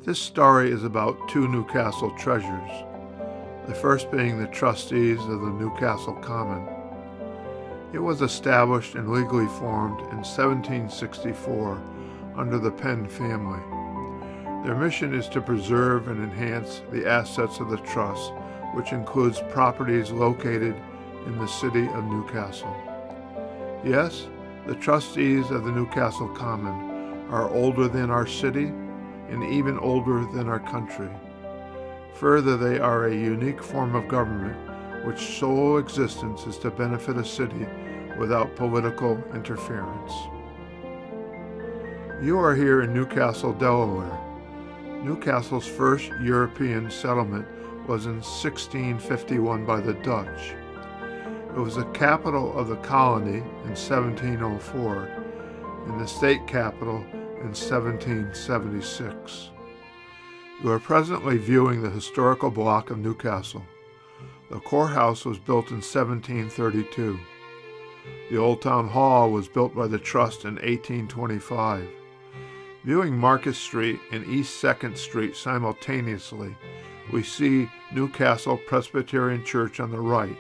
This story is about two Newcastle treasures, the first being the Trustees of the Newcastle Common. It was established and legally formed in 1764 under the Penn family. Their mission is to preserve and enhance the assets of the trust, which includes properties located in the city of Newcastle. Yes, the Trustees of the Newcastle Common are older than our city and even older than our country. Further, they are a unique form of government which sole existence is to benefit a city without political interference. You are here in Newcastle, Delaware. Newcastle's first European settlement was in 1651 by the Dutch. It was the capital of the colony in 1704 and the state capital in 1776. You are presently viewing the historical block of Newcastle. The courthouse was built in 1732. The Old Town Hall was built by the Trust in 1825. Viewing Market Street and East 2nd Street simultaneously, we see Newcastle Presbyterian Church on the right,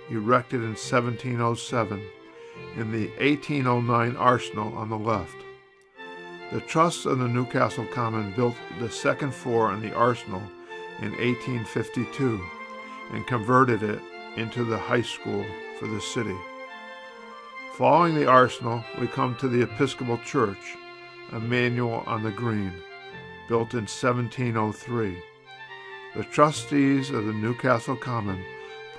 erected in 1707, and the 1809 Arsenal on the left. The Trust of the Newcastle Common built the second floor on the Arsenal in 1852 and converted it into the high school for the city. Following the Arsenal, we come to the Episcopal Church, Emmanuel on the Green, built in 1703. The Trustees of the Newcastle Common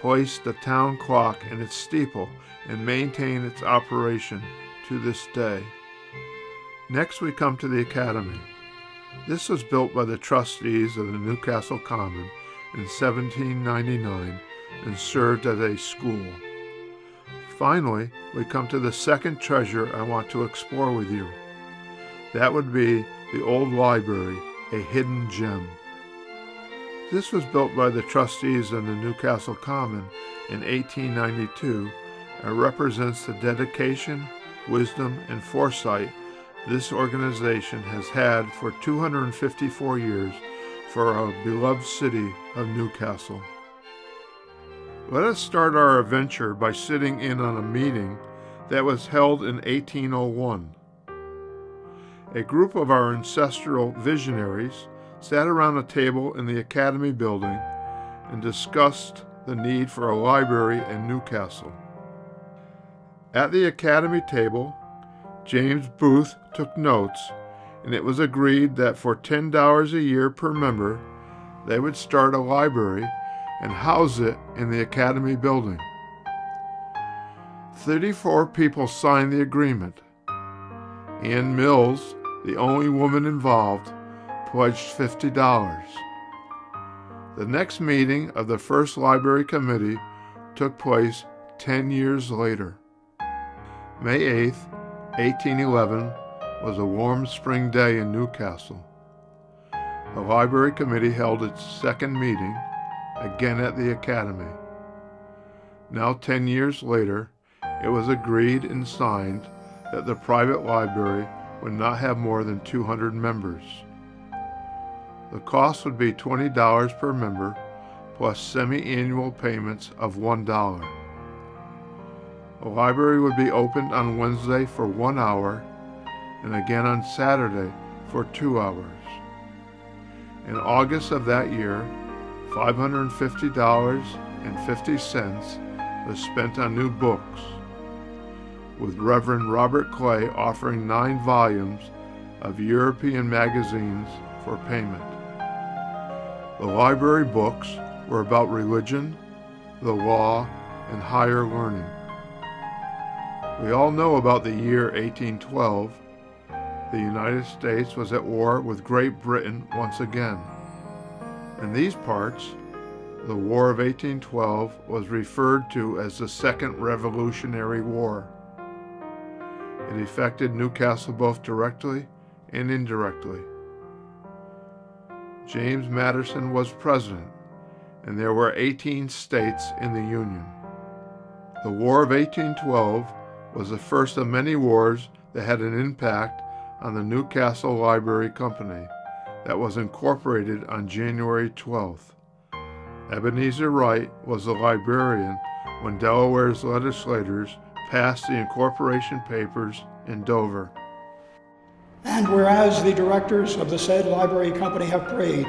placed the town clock in its steeple and maintain its operation to this day. Next we come to the Academy. This was built by the Trustees of the Newcastle Common in 1799 and served as a school. Finally, we come to the second treasure I want to explore with you. That would be the old library, a hidden gem. This was built by the Trustees of the Newcastle Common in 1892 and represents the dedication, wisdom, and foresight this organization has had for 254 years for our beloved city of Newcastle. Let us start our adventure by sitting in on a meeting that was held in 1801. A group of our ancestral visionaries sat around a table in the Academy building and discussed the need for a library in Newcastle. At the Academy table, James Booth took notes, and it was agreed that for $10 a year per member, they would start a library and house it in the Academy building. 34 people signed the agreement. Ann Mills, the only woman involved, pledged $50. The next meeting of the first library committee took place 10 years later. May 8th, 1811 was a warm spring day in Newcastle. The library committee held its second meeting, again at the Academy. Now 10 years later, it was agreed and signed that the private library would not have more than 200 members. The cost would be $20 per member, plus semi-annual payments of $1. The library would be opened on Wednesday for 1 hour and again on Saturday for 2 hours. In August of that year, $550.50 was spent on new books, with Reverend Robert Clay offering 9 volumes of European magazines for payment. The library books were about religion, the law, and higher learning. We all know about the year 1812. The United States was at war with Great Britain once again. In these parts, the War of 1812 was referred to as the Second Revolutionary War. It affected Newcastle both directly and indirectly. James Madison was president, and there were 18 states in the Union. The War of 1812 was the first of many wars that had an impact on the Newcastle Library Company that was incorporated on January 12th. Ebenezer Wright was the librarian when Delaware's legislators passed the incorporation papers in Dover. And whereas the directors of the said library company have prayed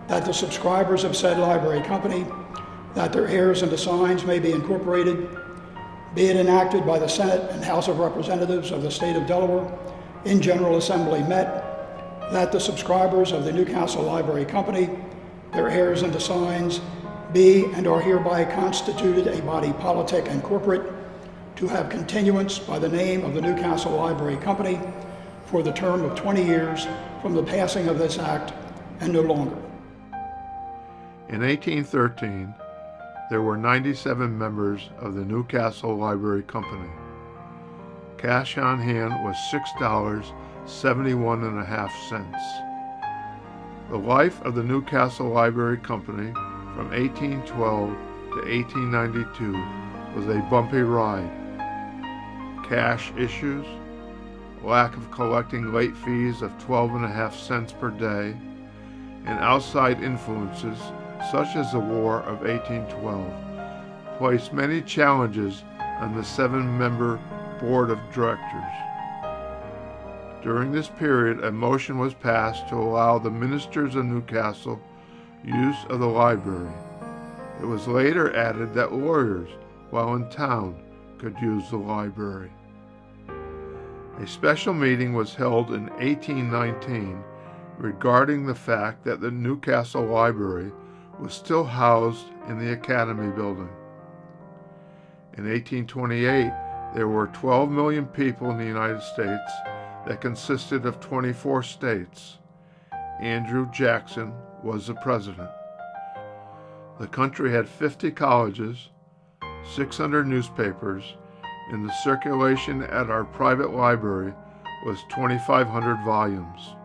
that the subscribers of said library company, that their heirs and assigns may be incorporated, be it enacted by the Senate and House of Representatives of the state of Delaware in General Assembly met, that the subscribers of the Newcastle Library Company, their heirs and assigns, be and are hereby constituted a body politic and corporate to have continuance by the name of the Newcastle Library Company for the term of 20 years from the passing of this act and no longer. In 1813, there were 97 members of the Newcastle Library Company. Cash on hand was $6.71.5. The life of the Newcastle Library Company from 1812 to 1892 was a bumpy ride. Cash issues, lack of collecting late fees of 12.5 cents per day, and outside influences such as the War of 1812 placed many challenges on the 7-member board of directors. During this period, a motion was passed to allow the ministers of Newcastle use of the library. It was later added that lawyers, while in town, could use the library. A special meeting was held in 1819 regarding the fact that the Newcastle Library was still housed in the Academy building. In 1828, there were 12 million people in the United States that consisted of 24 states. Andrew Jackson was the president. The country had 50 colleges, 600 newspapers, and the circulation at our private library was 2,500 volumes.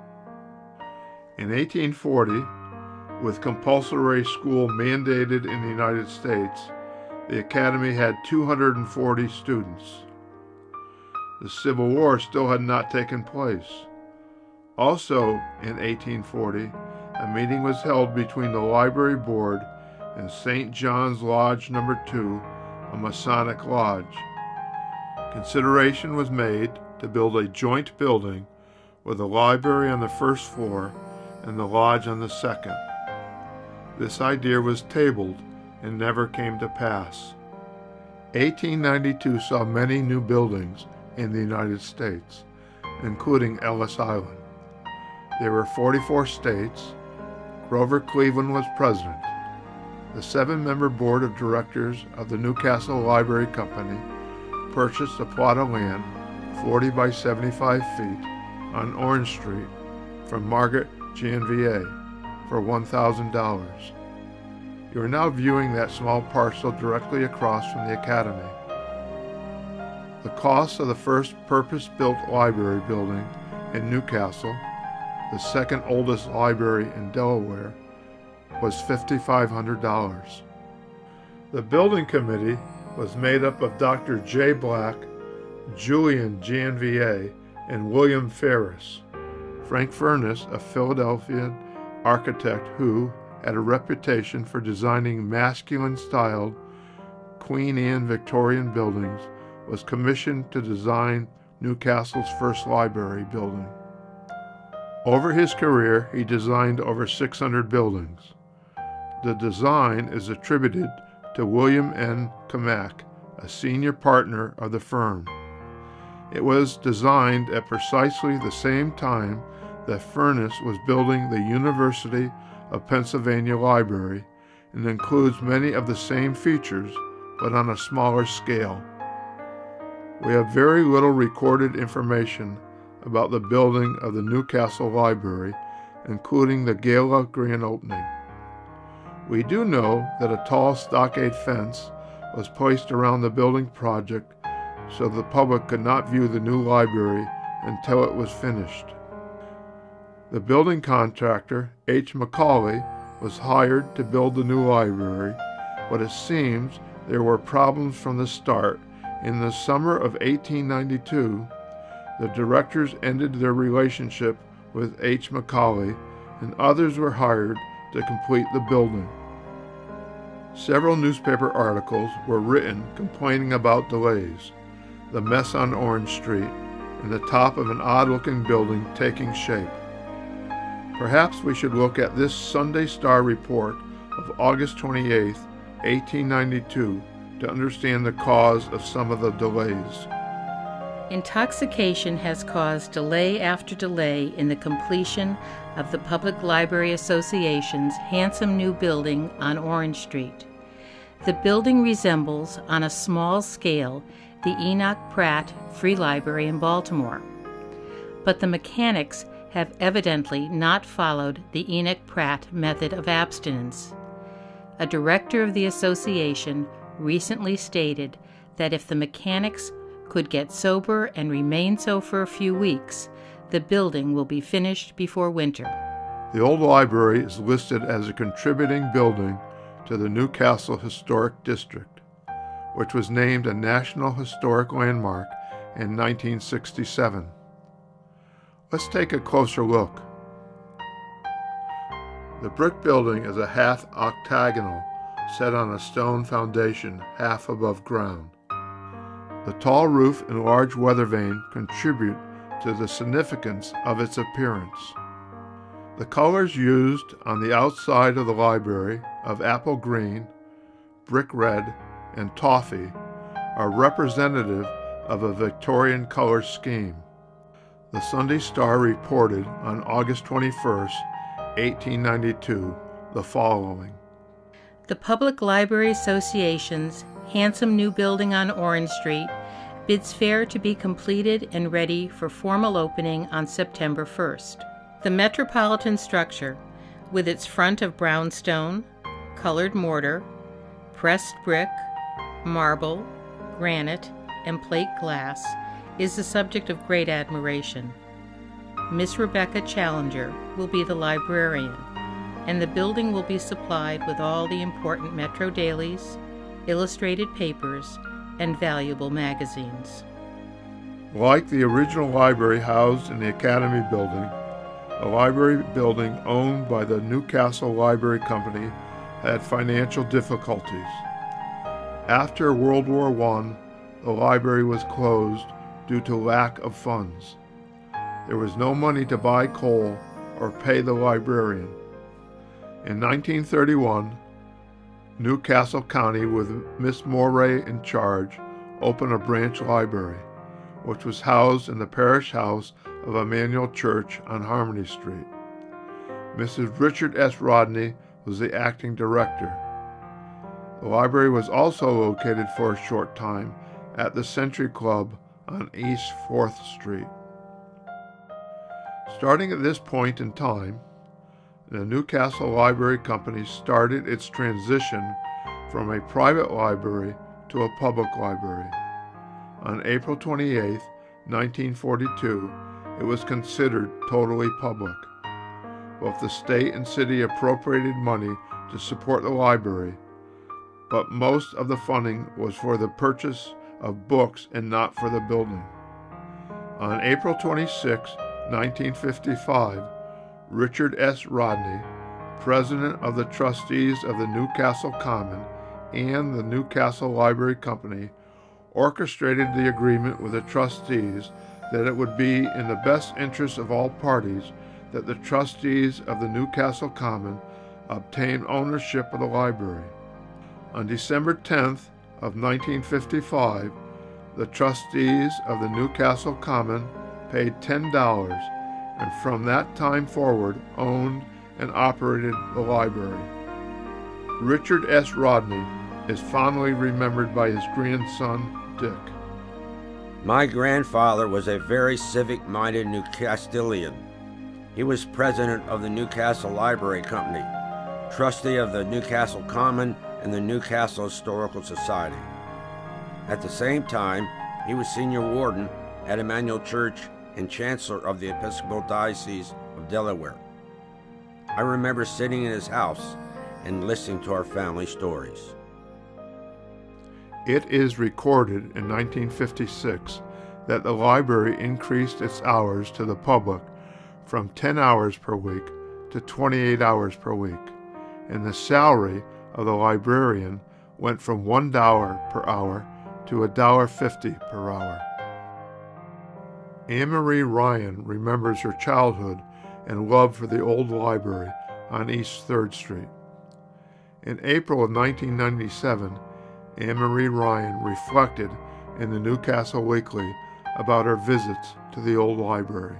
In 1840, with compulsory school mandated in the United States, the Academy had 240 students. The Civil War still had not taken place. Also, in 1840, a meeting was held between the library board and St. John's Lodge No. 2, a Masonic lodge. Consideration was made to build a joint building with a library on the first floor and the lodge on the second. This idea was tabled and never came to pass. 1892 saw many new buildings in the United States, including Ellis Island. There were 44 states. Grover Cleveland was president. The 7-member board of directors of the Newcastle Library Company purchased a plot of land 40 by 75 feet on Orange Street from Margaret Janvier for $1,000. You are now viewing that small parcel directly across from the Academy. The cost of the first purpose-built library building in Newcastle, the second oldest library in Delaware, was $5,500. The building committee was made up of Dr. J. Black, Julian Janvier, and William Ferris. Frank Furness, a Philadelphia architect who had a reputation for designing masculine-styled Queen Anne Victorian buildings, was commissioned to design Newcastle's first library building. Over his career, he designed over 600 buildings. The design is attributed to William N. Camac, a senior partner of the firm. It was designed at precisely the same time that Furness was building the University of Pennsylvania Library and includes many of the same features, but on a smaller scale. We have very little recorded information about the building of the Newcastle Library, including the gala grand opening. We do know that a tall stockade fence was placed around the building project so the public could not view the new library until it was finished. The building contractor, H. Macaulay, was hired to build the new library, but it seems there were problems from the start. In the summer of 1892, the directors ended their relationship with H. Macaulay and others were hired to complete the building. Several newspaper articles were written complaining about delays, the mess on Orange Street, and the top of an odd-looking building taking shape. Perhaps we should look at this Sunday Star report of August 28, 1892, to understand the cause of some of the delays. Intoxication has caused delay after delay in the completion of the Public Library Association's handsome new building on Orange Street. The building resembles, on a small scale, the Enoch Pratt Free Library in Baltimore. But the mechanics have evidently not followed the Enoch Pratt method of abstinence. A director of the association recently stated that if the mechanics could get sober and remain so for a few weeks, the building will be finished before winter. The old library is listed as a contributing building to the Newcastle Historic District, which was named a National Historic Landmark in 1967. Let's take a closer look. The brick building is a half octagonal set on a stone foundation half above ground. The tall roof and large weather vane contribute to the significance of its appearance. The colors used on the outside of the library of apple green, brick red, and toffee are representative of a Victorian color scheme. The Sunday Star reported on August 21, 1892, the following. The Public Library Association's handsome new building on Orange Street bids fair to be completed and ready for formal opening on September 1st. The metropolitan structure, with its front of brownstone, colored mortar, pressed brick, marble, granite, and plate glass, is the subject of great admiration. Miss Rebecca Challenger will be the librarian, and the building will be supplied with all the important Metro dailies, illustrated papers, and valuable magazines. Like the original library housed in the Academy building, a library building owned by the Newcastle Library Company had financial difficulties. After World War I, the library was closed due to lack of funds. There was no money to buy coal or pay the librarian. In 1931, Newcastle County, with Miss Moray in charge, opened a branch library, which was housed in the parish house of Emmanuel Church on Harmony Street. Mrs. Richard S. Rodney was the acting director. The library was also located for a short time at the Century Club on East 4th Street. Starting at this point in time, the Newcastle Library Company started its transition from a private library to a public library. On April 28, 1942, it was considered totally public. Both the state and city appropriated money to support the library, but most of the funding was for the purchase of books and not for the building. On April 26, 1955, Richard S. Rodney, president of the Trustees of the Newcastle Common and the Newcastle Library Company, orchestrated the agreement with the trustees that it would be in the best interest of all parties that the trustees of the Newcastle Common obtain ownership of the library. On December 10th of 1955, the trustees of the Newcastle Common paid $10 and from that time forward owned and operated the library. Richard S. Rodney is fondly remembered by his grandson, Dick. My grandfather was a very civic-minded Newcastleian. He was president of the Newcastle Library Company, trustee of the Newcastle Common and the Newcastle Historical Society. At the same time, he was senior warden at Emmanuel Church and chancellor of the Episcopal Diocese of Delaware. I remember sitting in his house and listening to our family stories. It is recorded in 1956 that the library increased its hours to the public from 10 hours per week to 28 hours per week, and the salary of the librarian went from $1 per hour to $1.50 per hour. Anne Marie Ryan remembers her childhood and love for the old library on East 3rd Street. In April of 1997, Anne Marie Ryan reflected in the Newcastle Weekly about her visits to the old library.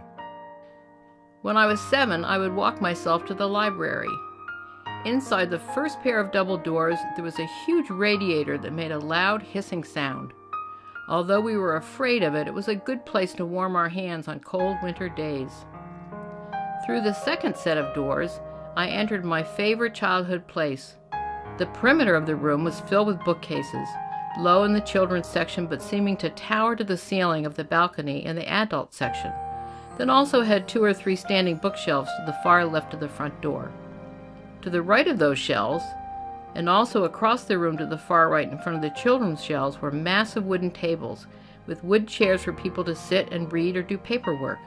When I was 7, I would walk myself to the library. Inside the first pair of double doors, there was a huge radiator that made a loud hissing sound. Although we were afraid of it, it was a good place to warm our hands on cold winter days. Through the second set of doors, I entered my favorite childhood place. The perimeter of the room was filled with bookcases, low in the children's section but seeming to tower to the ceiling of the balcony in the adult section, that also had 2 or 3 standing bookshelves to the far left of the front door. To the right of those shelves, and also across the room to the far right in front of the children's shelves, were massive wooden tables with wood chairs for people to sit and read or do paperwork.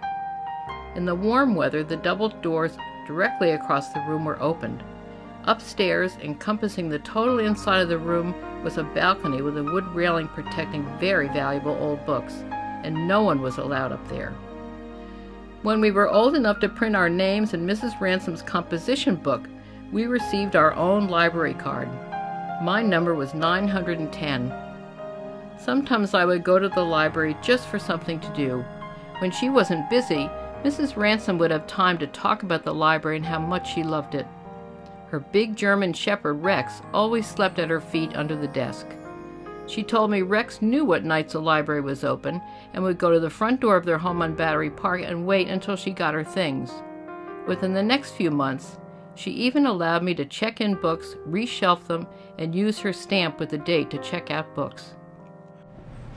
In the warm weather, the double doors directly across the room were opened. Upstairs, encompassing the total inside of the room, was a balcony with a wood railing protecting very valuable old books, and no one was allowed up there. When we were old enough to print our names in Mrs. Ransom's composition book, we received our own library card. My number was 910. Sometimes I would go to the library just for something to do. When she wasn't busy, Mrs. Ransom would have time to talk about the library and how much she loved it. Her big German shepherd, Rex, always slept at her feet under the desk. She told me Rex knew what nights the library was open and would go to the front door of their home on Battery Park and wait until she got her things. Within the next few months, she even allowed me to check in books, reshelf them, and use her stamp with the date to check out books.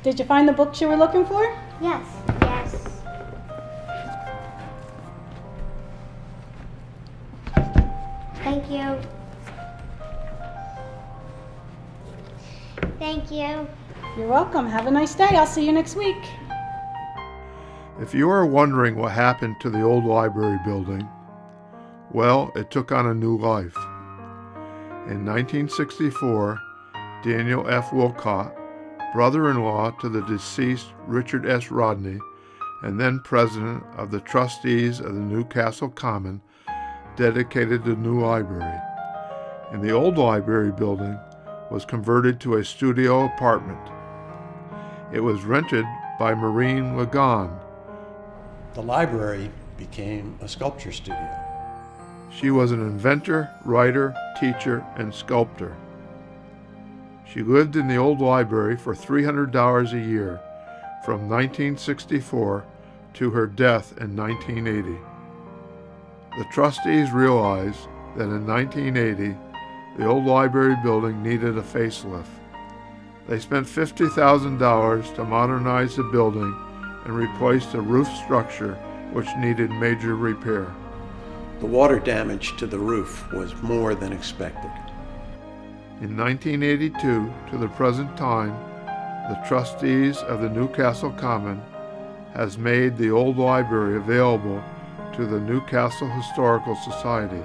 Did you find the books you were looking for? Yes. Thank you. Thank you. You're welcome. Have a nice day. I'll see you next week. If you are wondering what happened to the old library building, well, it took on a new life. In 1964, Daniel F. Wilcott, brother-in-law to the deceased Richard S. Rodney, and then president of the Trustees of the Newcastle Common, dedicated the new library. And the old library building was converted to a studio apartment. It was rented by Maureen Lagon. The library became a sculpture studio. She was an inventor, writer, teacher, and sculptor. She lived in the old library for $300 a year from 1964 to her death in 1980. The trustees realized that in 1980, the old library building needed a facelift. They spent $50,000 to modernize the building and replace the roof structure, which needed major repair. The water damage to the roof was more than expected. In 1982 to the present time, the trustees of the Newcastle Common has made the old library available to the Newcastle Historical Society.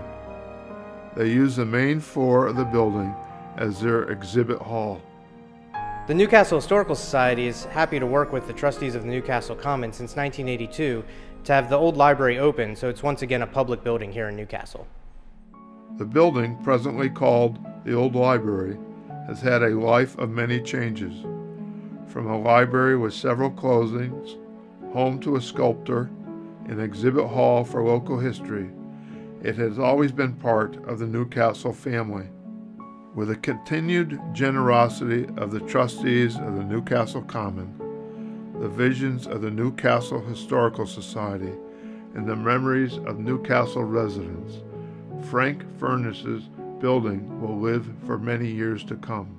They use the main floor of the building as their exhibit hall. The Newcastle Historical Society is happy to work with the trustees of the Newcastle Common since 1982 to have the old library open, so it's once again a public building here in Newcastle. The building, presently called the Old Library, has had a life of many changes. From a library with several closings, home to a sculptor, an exhibit hall for local history, it has always been part of the Newcastle family. With the continued generosity of the trustees of the Newcastle Common, the visions of the Newcastle Historical Society, and the memories of Newcastle residents, Frank Furness's building will live for many years to come.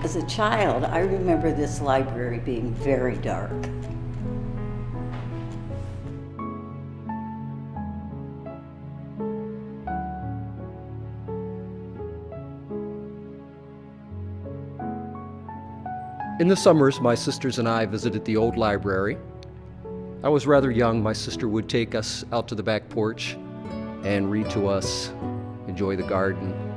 As a child, I remember this library being very dark. In the summers, my sisters and I visited the old library. I was rather young. My sister would take us out to the back porch and read to us, enjoy the garden.